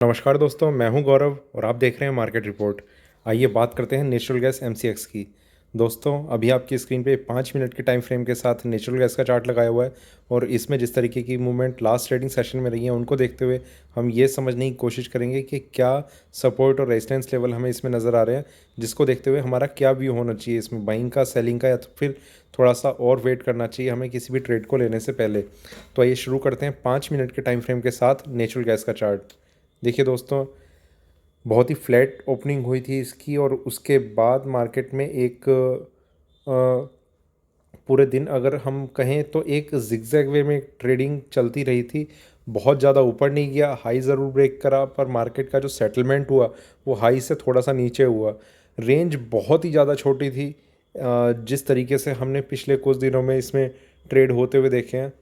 नमस्कार दोस्तों, मैं हूं गौरव और आप देख रहे हैं मार्केट रिपोर्ट। आइए बात करते हैं नेचुरल गैस एमसीएक्स की। दोस्तों, अभी आपकी स्क्रीन पे 5 मिनट के टाइम फ्रेम के साथ नेचुरल गैस का चार्ट लगाया हुआ है और इसमें जिस तरीके की मूवमेंट लास्ट ट्रेडिंग सेशन में रही है उनको देखते हुए हम ये समझने की कोशिश करेंगे कि क्या सपोर्ट और रेजिस्टेंस लेवल हमें इसमें नज़र आ रहे हैं, जिसको देखते हुए हमारा क्या व्यू होना चाहिए इसमें, बाइंग का, सेलिंग का, या तो फिर थोड़ा सा और वेट करना चाहिए हमें किसी भी ट्रेड को लेने से पहले। तो आइए शुरू करते हैं 5 मिनट के टाइम फ्रेम के साथ नेचुरल गैस का चार्ट। देखिए दोस्तों, बहुत ही फ्लैट ओपनिंग हुई थी इसकी और उसके बाद मार्केट में एक पूरे दिन अगर हम कहें तो एक जिगजैग वे में ट्रेडिंग चलती रही थी। बहुत ज़्यादा ऊपर नहीं गया, हाई ज़रूर ब्रेक करा, पर मार्केट का जो सेटलमेंट हुआ वो हाई से थोड़ा सा नीचे हुआ। रेंज बहुत ही ज़्यादा छोटी थी। जिस तरीके से हमने पिछले कुछ दिनों में इसमें ट्रेड होते हुए देखे हैं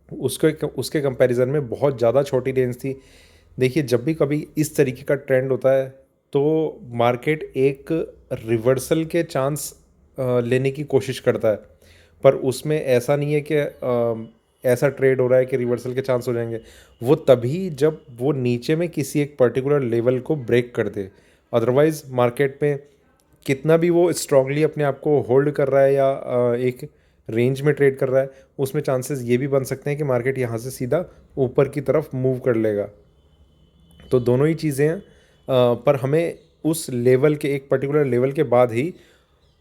उसके उसके कंपैरिजन में बहुत ज़्यादा छोटी रेंज थी। देखिए, जब भी कभी इस तरीके का ट्रेंड होता है तो मार्केट एक रिवर्सल के चांस लेने की कोशिश करता है, पर उसमें ऐसा नहीं है कि ऐसा ट्रेड हो रहा है कि रिवर्सल के चांस हो जाएंगे। वो तभी जब वो नीचे में किसी एक पर्टिकुलर लेवल को ब्रेक कर दे। अदरवाइज मार्केट में कितना भी वो स्ट्रांगली अपने आप को होल्ड कर रहा है या एक रेंज में ट्रेड कर रहा है, उसमें चांसेस ये भी बन सकते हैं कि मार्केट यहाँ से सीधा ऊपर की तरफ मूव कर लेगा। तो दोनों ही चीज़ें हैं, पर हमें उस लेवल के, एक पर्टिकुलर लेवल के बाद ही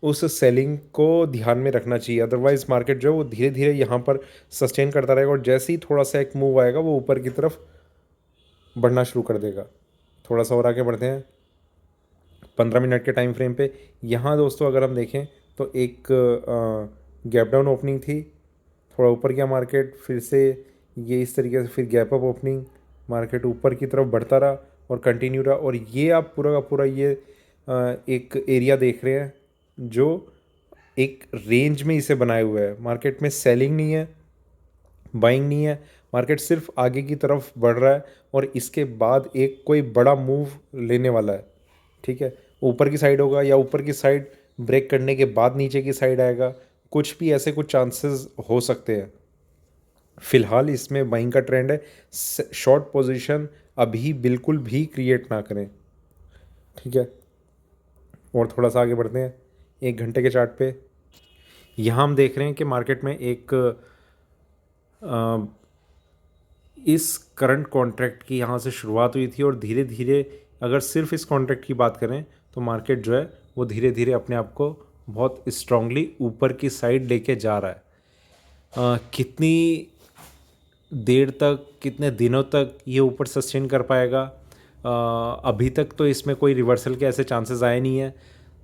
उस सेलिंग को ध्यान में रखना चाहिए। अदरवाइज मार्केट जो है वो धीरे धीरे यहाँ पर सस्टेन करता रहेगा और जैसे ही थोड़ा सा एक मूव आएगा वो ऊपर की तरफ बढ़ना शुरू कर देगा। थोड़ा सा और आगे बढ़ते हैं 15 मिनट के टाइम फ्रेम पे। यहाँ दोस्तों अगर हम देखें तो एक गैप डाउन ओपनिंग थी, थोड़ा ऊपर गया मार्केट, फिर से ये इस तरीके से फिर गैप अप ओपनिंग, मार्केट ऊपर की तरफ बढ़ता रहा और कंटिन्यू रहा। और ये आप पूरा का पूरा ये एक एरिया देख रहे हैं जो एक रेंज में इसे बनाए हुए है। मार्केट में सेलिंग नहीं है, बाइंग नहीं है, मार्केट सिर्फ आगे की तरफ बढ़ रहा है और इसके बाद एक कोई बड़ा मूव लेने वाला है। ठीक है, ऊपर की साइड होगा या ऊपर की साइड ब्रेक करने के बाद नीचे की साइड आएगा, कुछ भी ऐसे कुछ चांसेस हो सकते हैं। फिलहाल इसमें बाइंग का ट्रेंड है। शॉर्ट पोजीशन अभी बिल्कुल भी क्रिएट ना करें। ठीक है, और थोड़ा सा आगे बढ़ते हैं 1 घंटे के चार्ट पे। यहाँ हम देख रहे हैं कि मार्केट में एक इस करंट कॉन्ट्रैक्ट की यहाँ से शुरुआत हुई थी और धीरे धीरे अगर सिर्फ इस कॉन्ट्रैक्ट की बात करें तो मार्केट जो है वो धीरे धीरे अपने आप को बहुत स्ट्रांगली ऊपर की साइड लेके जा रहा है। कितनी देर तक, कितने दिनों तक ये ऊपर सस्टेन कर पाएगा, अभी तक तो इसमें कोई रिवर्सल के ऐसे चांसेस आए नहीं है।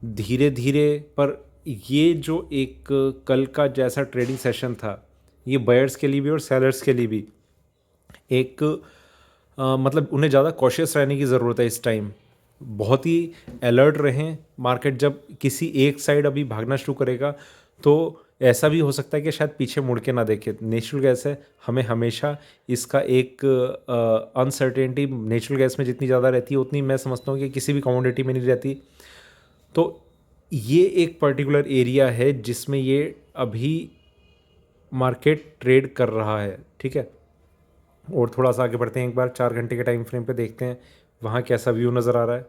धीरे धीरे, पर ये जो एक कल का जैसा ट्रेडिंग सेशन था ये बायर्स के लिए भी और सेलर्स के लिए भी एक मतलब उन्हें ज़्यादा कॉशियस रहने की ज़रूरत है इस टाइम। बहुत ही अलर्ट रहें। मार्केट जब किसी एक साइड अभी भागना शुरू करेगा तो ऐसा भी हो सकता है कि शायद पीछे मुड़ के ना देखे। नेचुरल गैस है, हमें हमेशा इसका एक अनसर्टेनिटी नेचुरल गैस में जितनी ज़्यादा रहती है उतनी मैं समझता हूँ कि किसी भी कमोडिटी में नहीं रहती। तो ये एक पर्टिकुलर एरिया है जिसमें ये अभी मार्केट ट्रेड कर रहा है। ठीक है, और थोड़ा सा आगे बढ़ते हैं, एक बार 4 घंटे के टाइम फ्रेम पे देखते हैं वहाँ कैसा व्यू नज़र आ रहा है।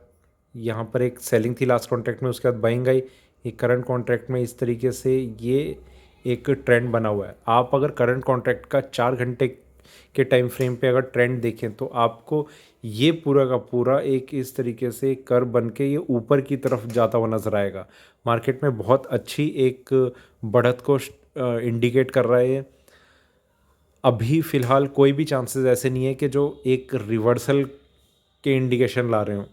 यहाँ पर एक सेलिंग थी लास्ट कॉन्ट्रैक्ट में, उसके बाद बाइंग आई। एक करंट कॉन्ट्रैक्ट में इस तरीके से ये एक ट्रेंड बना हुआ है। आप अगर करंट कॉन्ट्रैक्ट का 4 घंटे के टाइम फ्रेम पे अगर ट्रेंड देखें तो आपको ये पूरा का पूरा एक इस तरीके से कर्व बन के ये ऊपर की तरफ जाता हुआ नज़र आएगा। मार्केट में बहुत अच्छी एक बढ़त को इंडिकेट कर रहा है ये। अभी फ़िलहाल कोई भी चांसेस ऐसे नहीं है कि जो एक रिवर्सल के इंडिकेशन ला रहे हों।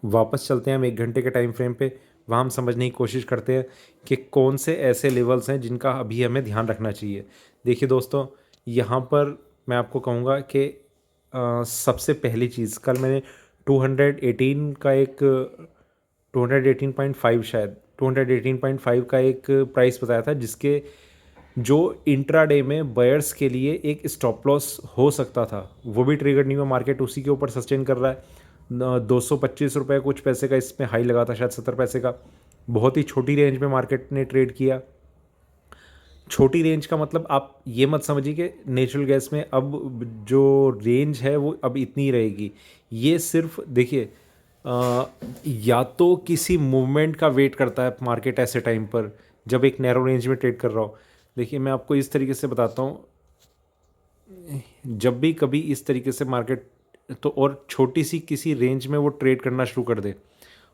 वापस चलते हैं हम 1 घंटे के टाइम फ्रेम पे। वहाँ हम समझने की कोशिश करते हैं कि कौन से ऐसे लेवल्स हैं जिनका अभी हमें ध्यान रखना चाहिए। देखिए दोस्तों, यहाँ पर मैं आपको कहूँगा कि सबसे पहली चीज़, कल मैंने 218 का एक 218.5 शायद 218.5 का एक प्राइस बताया था जिसके जो इंट्राडे में बायर्स के लिए एक स्टॉप लॉस हो सकता था वो भी ट्रिगर नहीं हुआ। मार्केट उसी के ऊपर सस्टेन कर रहा है। 225 रुपये कुछ पैसे का इसमें हाई लगा था, शायद 70 पैसे का। बहुत ही छोटी रेंज में मार्केट ने ट्रेड किया। छोटी रेंज का मतलब आप ये मत समझिए कि नेचुरल गैस में अब जो रेंज है वो अब इतनी रहेगी। ये सिर्फ देखिए, या तो किसी मूवमेंट का वेट करता है मार्केट ऐसे टाइम पर जब एक नैरो रेंज में ट्रेड कर रहा हो। देखिए मैं आपको इस तरीके से बताता हूँ, जब भी कभी इस तरीके से मार्केट तो और छोटी सी किसी रेंज में वो ट्रेड करना शुरू कर दे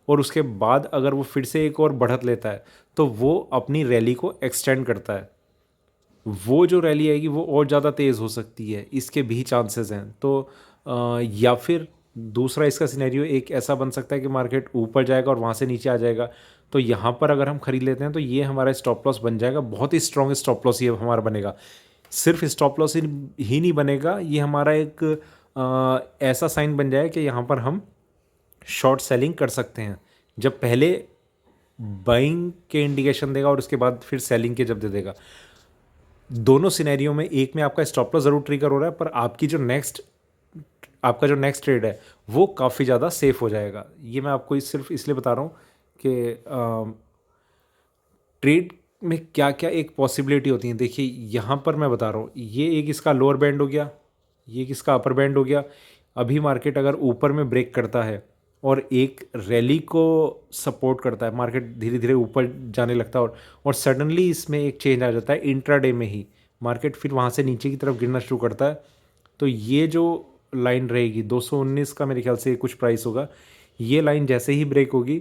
और उसके बाद अगर वो फिर से एक और बढ़त लेता है तो वो अपनी रैली को एक्सटेंड करता है। वो जो रैली आएगी वो और ज़्यादा तेज़ हो सकती है, इसके भी चांसेस हैं। तो या फिर दूसरा इसका सिनेरियो एक ऐसा बन सकता है कि मार्केट ऊपर जाएगा और वहाँ से नीचे आ जाएगा, तो यहाँ पर अगर हम खरीद लेते हैं तो ये हमारा स्टॉप लॉस बन जाएगा, बहुत ही स्ट्रॉन्ग स्टॉप लॉस ये हमारा बनेगा। सिर्फ स्टॉप लॉस ही नहीं बनेगा, ये हमारा एक ऐसा साइन बन जाए कि यहाँ पर हम शॉर्ट सेलिंग कर सकते हैं, जब पहले बाइंग के इंडिकेशन देगा और उसके बाद फिर सेलिंग के जब दे देगा। दोनों सिनेरियो में एक में आपका स्टॉप लॉस ज़रूर ट्रिगर हो रहा है, पर आपका जो नेक्स्ट ट्रेड है वो काफ़ी ज़्यादा सेफ हो जाएगा। ये मैं आपको सिर्फ इसलिए बता रहा हूँ कि ट्रेड में क्या क्या एक पॉसिबिलिटी होती है। देखिए यहाँ पर मैं बता रहा हूँ, ये एक इसका लोअर बैंड हो गया, ये एक इसका अपर बैंड हो गया। अभी मार्केट अगर ऊपर में ब्रेक करता है और एक रैली को सपोर्ट करता है, मार्केट धीरे धीरे ऊपर जाने लगता है और सडनली इसमें एक चेंज आ जाता है इंट्राडे में ही, मार्केट फिर वहाँ से नीचे की तरफ गिरना शुरू करता है। तो ये जो लाइन रहेगी 219 का मेरे ख्याल से कुछ प्राइस होगा, ये लाइन जैसे ही ब्रेक होगी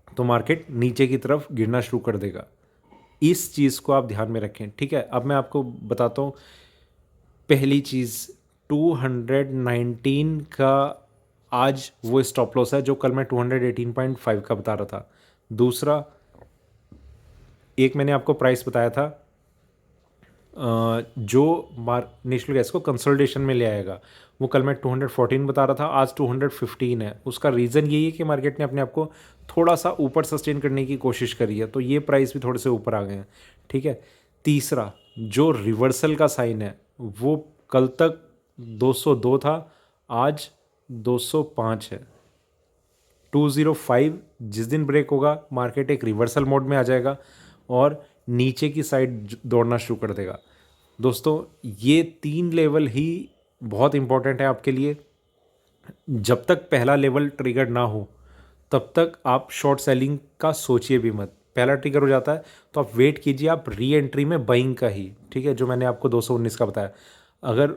तो मार्केट नीचे की तरफ गिरना शुरू कर देगा। इस चीज़ को आप ध्यान में रखें, ठीक है। अब मैं आपको बताता हूँ पहली चीज़, 219 का आज वो स्टॉप लॉस है जो कल मैं 218.5 का बता रहा था। दूसरा, एक मैंने आपको प्राइस बताया था जो नेशनल गैस को कंसोलिडेशन में ले आएगा, वो कल मैं 214 बता रहा था, आज 215 है। उसका रीज़न यही है कि मार्केट ने अपने आप को थोड़ा सा ऊपर सस्टेन करने की कोशिश करी है, तो ये प्राइस भी थोड़े से ऊपर आ गए हैं, ठीक है। तीसरा, जो रिवर्सल का साइन है वो कल तक 202 था, आज 205 है। 205 जिस दिन ब्रेक होगा मार्केट एक रिवर्सल मोड में आ जाएगा और नीचे की साइड दौड़ना शुरू कर देगा। दोस्तों ये 3 लेवल ही बहुत इंपॉर्टेंट है आपके लिए। जब तक पहला लेवल ट्रिगर ना हो तब तक आप शॉर्ट सेलिंग का सोचिए भी मत। पहला ट्रिगर हो जाता है तो आप वेट कीजिए, आप री एंट्री में बाइंग का ही, ठीक है, जो मैंने आपको 219 का बताया। अगर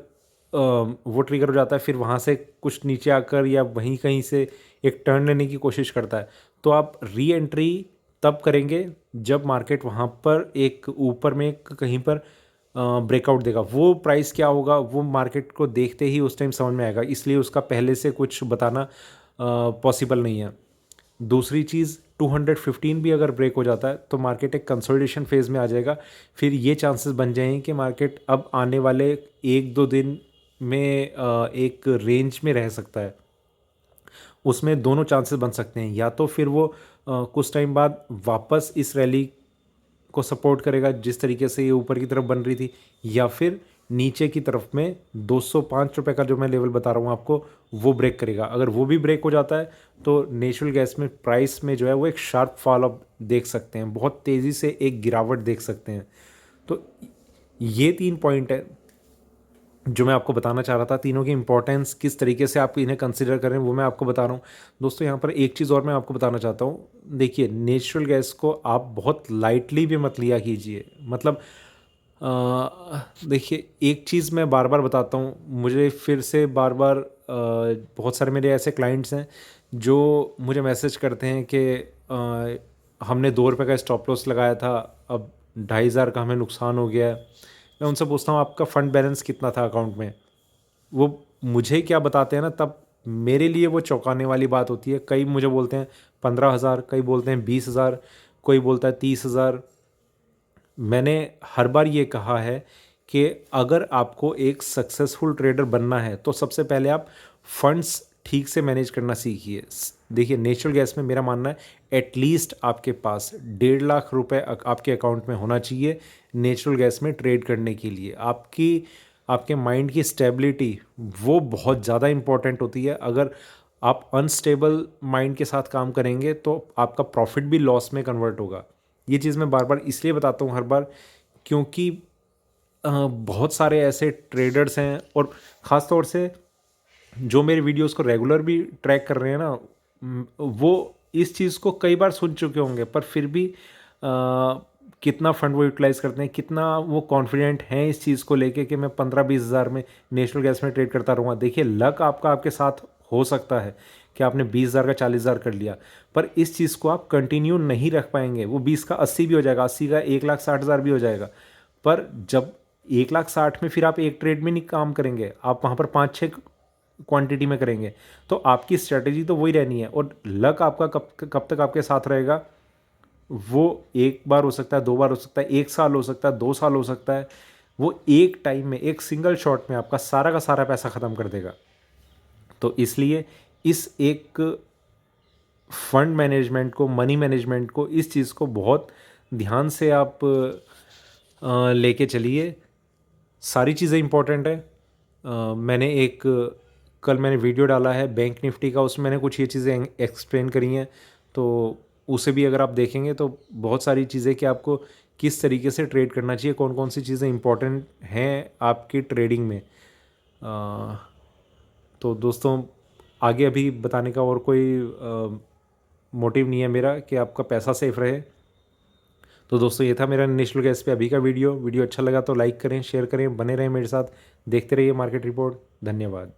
वो ट्रिगर हो जाता है फिर वहाँ से कुछ नीचे आकर या वहीं कहीं से एक टर्न लेने की कोशिश करता है, तो आप री एंट्री तब करेंगे जब मार्केट वहाँ पर एक ऊपर में कहीं पर ब्रेकआउट देगा। वो प्राइस क्या होगा वो मार्केट को देखते ही उस टाइम समझ में आएगा, इसलिए उसका पहले से कुछ बताना पॉसिबल नहीं है। दूसरी चीज़, 215 भी अगर ब्रेक हो जाता है तो मार्केट एक कंसोलिडेशन फेज़ में आ जाएगा। फिर ये चांसेस बन जाएंगे कि मार्केट अब आने वाले 1-2 दिन में एक रेंज में रह सकता है। उसमें दोनों चांसेस बन सकते हैं, या तो फिर वो कुछ टाइम बाद वापस इस रैली को सपोर्ट करेगा जिस तरीके से ये ऊपर की तरफ बन रही थी, या फिर नीचे की तरफ में 205 रुपये का जो मैं लेवल बता रहा हूँ आपको वो ब्रेक करेगा। अगर वो भी ब्रेक हो जाता है तो नेचुरल गैस में प्राइस में जो है वो एक शार्प फॉल अप देख सकते हैं, बहुत तेज़ी से एक गिरावट देख सकते हैं। तो ये 3 पॉइंट है जो मैं आपको बताना चाह रहा था। तीनों की इंपॉर्टेंस किस तरीके से आप इन्हें कंसिडर करें वो मैं आपको बता रहा हूँ। दोस्तों यहाँ पर एक चीज़ और मैं आपको बताना चाहता हूँ, देखिए नेचुरल गैस को आप बहुत लाइटली भी मत लिया कीजिए। मतलब देखिए एक चीज़ मैं बार बार बताता हूँ, मुझे फिर से बार बार बहुत सारे मेरे ऐसे क्लाइंट्स हैं जो मुझे मैसेज करते हैं कि हमने 2 रुपये का स्टॉप लॉस लगाया था, अब 2,500 का हमें नुकसान हो गया है। मैं उनसे पूछता हूँ आपका फ़ंड बैलेंस कितना था अकाउंट में, वो मुझे क्या बताते हैं ना, तब मेरे लिए वो चौंकाने वाली बात होती है। कई मुझे बोलते हैं 15,000, कई बोलते हैं 20,000, कोई बोलता है 30,000। मैंने हर बार ये कहा है कि अगर आपको एक सक्सेसफुल ट्रेडर बनना है तो सबसे पहले आप फंड्स ठीक से मैनेज करना सीखिए। देखिए नेचुरल गैस में मेरा मानना है एटलीस्ट आपके पास 1.5 लाख रुपए आपके अकाउंट में होना चाहिए नेचुरल गैस में ट्रेड करने के लिए। आपके माइंड की स्टेबिलिटी वो बहुत ज़्यादा इंपॉर्टेंट होती है। अगर आप अनस्टेबल माइंड के साथ काम करेंगे तो आपका प्रॉफिट भी लॉस में कन्वर्ट होगा। ये चीज़ मैं बार बार इसलिए बताता हूँ हर बार क्योंकि बहुत सारे ऐसे ट्रेडर्स हैं, और ख़ास तौर से जो मेरे वीडियोस को रेगुलर भी ट्रैक कर रहे हैं ना, वो इस चीज़ को कई बार सुन चुके होंगे, पर फिर भी कितना फंड वो यूटिलाइज़ करते हैं, कितना वो कॉन्फिडेंट हैं इस चीज़ को लेके कि मैं 15-20 हज़ार में नेशनल गैस में ट्रेड करता रहूँगा। देखिए, लक आपका आपके साथ हो सकता है कि आपने 20 हज़ार का 40 हज़ार कर लिया, पर इस चीज़ को आप कंटिन्यू नहीं रख पाएंगे। वो 20 का 80 भी हो जाएगा, 80 का 1,60,000 भी हो जाएगा, पर जब 1,60,000 में फिर आप एक ट्रेड में नहीं काम करेंगे, आप वहाँ पर 5-6 क्वांटिटी में करेंगे, तो आपकी स्ट्रेटजी तो वही रहनी है। और लक आपका कब तक आपके साथ रहेगा, वो एक बार हो सकता है, 2 बार हो सकता है, 1 साल हो सकता है, 2 साल हो सकता है। वो एक टाइम में, एक सिंगल शॉट में आपका सारा का सारा पैसा ख़त्म कर देगा। तो इसलिए इस एक फंड मैनेजमेंट को, मनी मैनेजमेंट को, इस चीज़ को बहुत ध्यान से आप लेके चलिए। सारी चीज़ें इंपॉर्टेंट है। मैंने एक कल मैंने वीडियो डाला है बैंक निफ्टी का, उसमें मैंने कुछ ये चीज़ें एक्सप्लेन करी हैं, तो उसे भी अगर आप देखेंगे तो बहुत सारी चीज़ें कि आपको किस तरीके से ट्रेड करना चाहिए, कौन कौन सी चीज़ें इंपॉर्टेंट हैं आपकी ट्रेडिंग में। तो दोस्तों, आगे अभी बताने का और कोई मोटिव नहीं है मेरा कि आपका पैसा सेफ रहे। तो दोस्तों, ये था मेरा नेशनल गैस पे अभी का वीडियो अच्छा लगा तो लाइक करें, शेयर करें, बने रहें मेरे साथ, देखते रहिए मार्केट रिपोर्ट। धन्यवाद।